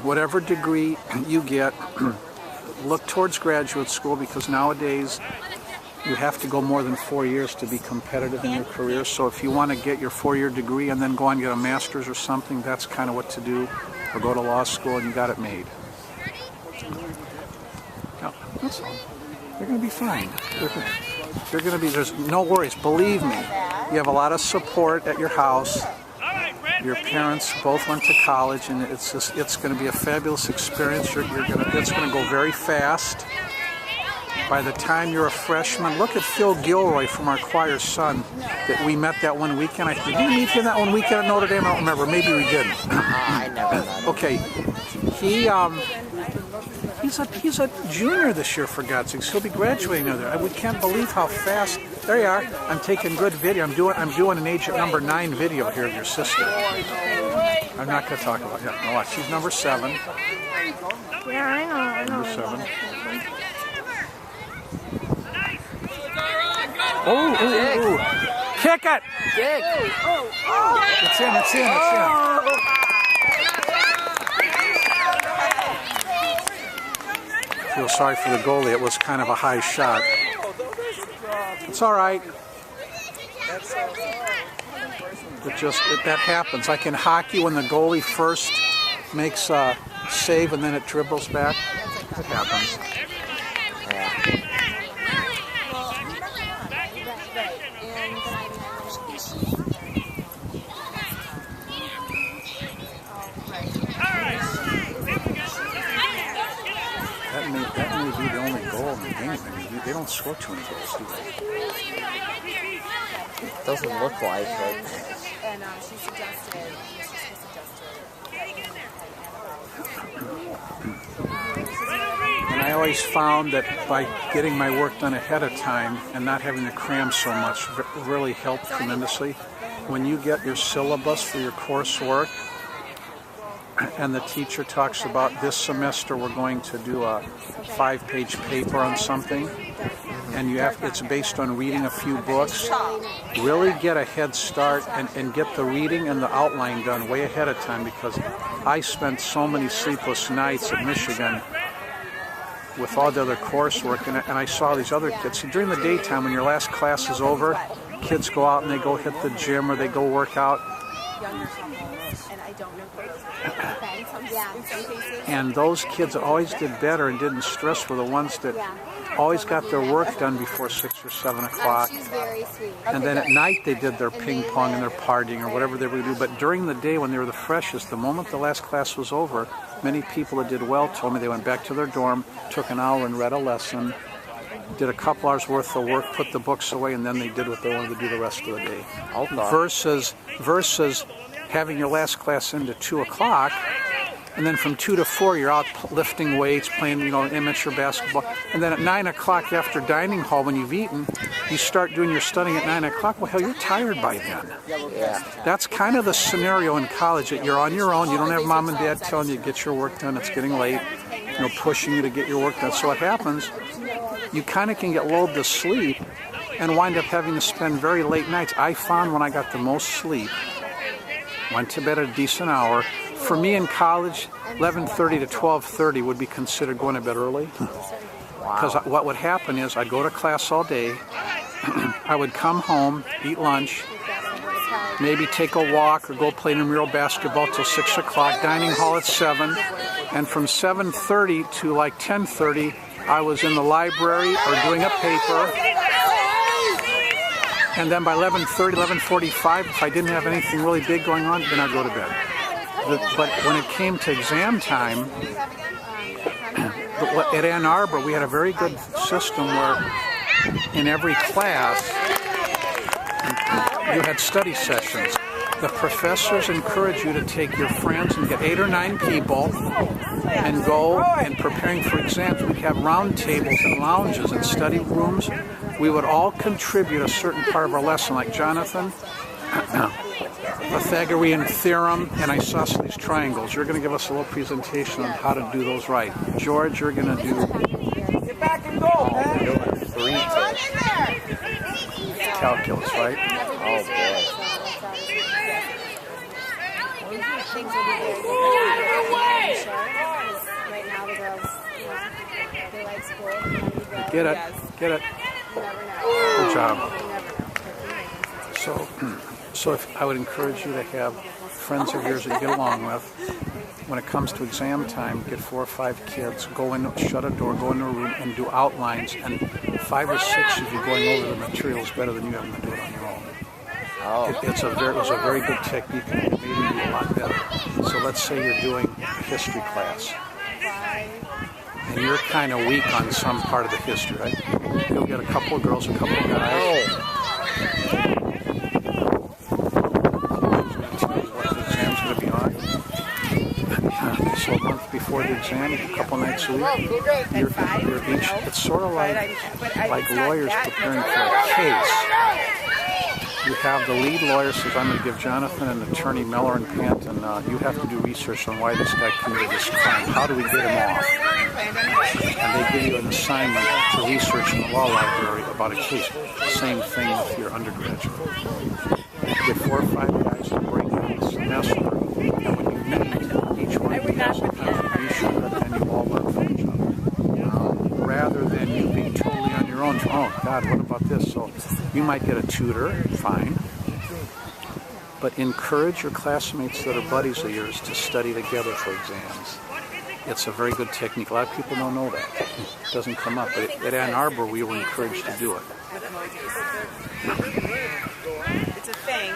whatever degree you get, look towards graduate school, because nowadays you have to go more than 4 years to be competitive in your career. So if you want to get your 4-year degree and then go on and get a master's or something, that's kind of what to do. Or go to law school and you got it made. No, that's all. You're going to be fine. You're going to be, there's no worries. Believe me, you have a lot of support at your house. Your parents both went to college, and it's going to be a fabulous experience. It's going to go very fast. By the time you're a freshman, look at Phil Gilroy from our choir's son that we met that one weekend. Did we meet him that one weekend at Notre Dame? I don't remember. Maybe we didn't. I never met him. Okay. He's a junior this year, for God's sakes. He'll be graduating there. We can't believe how fast. There you are. I'm taking good video. I'm doing an Agent number 9 video here of your sister. I'm not going to talk about it. No, watch. She's number 7. Yeah, I know. Number 7. Oh. Kick it! Kick! It's in. I feel sorry for the goalie. It was kind of a high shot. It's all right. That happens. Like in hockey, when the goalie first makes a save and then it dribbles back, it happens. That may be the only goal in the game. I mean, they don't score too many goals, do they? It doesn't look like it. And she suggested. And I always found that by getting my work done ahead of time and not having to cram so much really helped tremendously. When you get your syllabus for your coursework, and the teacher talks about this semester we're going to do a 5-page paper on something, and it's based on reading a few books. Really get a head start and get the reading and the outline done way ahead of time, because I spent so many sleepless nights at Michigan with all the other coursework, and I saw these other kids. See, during the daytime, when your last class is over, kids go out and they go hit the gym or they go work out. And those kids that always did better and didn't stress were the ones that always got their work done before 6 or 7 o'clock. She's very sweet. And then at night they did their ping pong and their partying or whatever they would do. But during the day when they were the freshest, the moment the last class was over, many people that did well told me they went back to their dorm, took an hour and read a lesson, did a couple hours worth of work, put the books away, and then they did what they wanted to do the rest of the day. Versus having your last class into 2 o'clock, and then from 2 to 4 you're out lifting weights, playing amateur basketball, and then at 9 o'clock after dining hall when you've eaten, you start doing your studying at 9 o'clock. Well, hell, you're tired by then. Yeah. That's kind of the scenario in college, that you're on your own. You don't have mom and dad telling you to get your work done. It's getting late, pushing you to get your work done. So what happens, you kind of can get lulled to sleep and wind up having to spend very late nights. I found when I got the most sleep, went to bed at a decent hour. For me in college, 11:30 to 12:30 would be considered going to bed early. Because what would happen is I'd go to class all day, I would come home, eat lunch, maybe take a walk or go play intramural basketball till 6 o'clock, dining hall at 7, and from 7:30 to like 10:30, I was in the library or doing a paper. And then by 11:30, 11:45, if I didn't have anything really big going on, then I'd go to bed. But when it came to exam time, at Ann Arbor, we had a very good system where in every class, you had study sessions. The professors encourage you to take your friends and get 8 or 9 people and go, and preparing for exams, we'd have round tables and lounges and study rooms. We would all contribute a certain part of our lesson, like Jonathan, Pythagorean theorem and isosceles triangles. You're going to give us a little presentation on how to do those right. George, you're going to do... Get back and go, man! Doing 3 tests. Calculus, right? Oh, boy. Get it. Get it. You never know. Good job. You never know. So if I would encourage you to have friends of yours that you get along with. When it comes to exam time, get 4 or 5 kids, go in, shut a door, go in a room, and do outlines. And 5 or 6 of you going over the material is better than you having to do it on your own. Oh. It was a very good technique, and it made you a lot better. So let's say you're doing a history class, and you're kind of weak on some part of the history, right? You'll get a couple of girls, a couple of guys. What the exam's going to be on. So a month before the exam, a couple nights a week, you're each. It's sort of like lawyers preparing for a case. You have the lead lawyer says, I'm going to give Jonathan and attorney Miller and Pant, and you have to do research on why this guy committed this crime. How do we get him off? And they give you an assignment to research in the law library about a case. Same thing with your undergraduate. Get 4 or 5 guys to bring in the semester, and when you meet, each one of you has a contribution, and you all learn from each other. Rather than you being totally on your own. Oh, God, what about this? So you might get a tutor, fine. But encourage your classmates that are buddies of yours to study together for exams. It's a very good technique. A lot of people don't know that. It doesn't come up. But at Ann Arbor, we were encouraged to do it. It's a thing.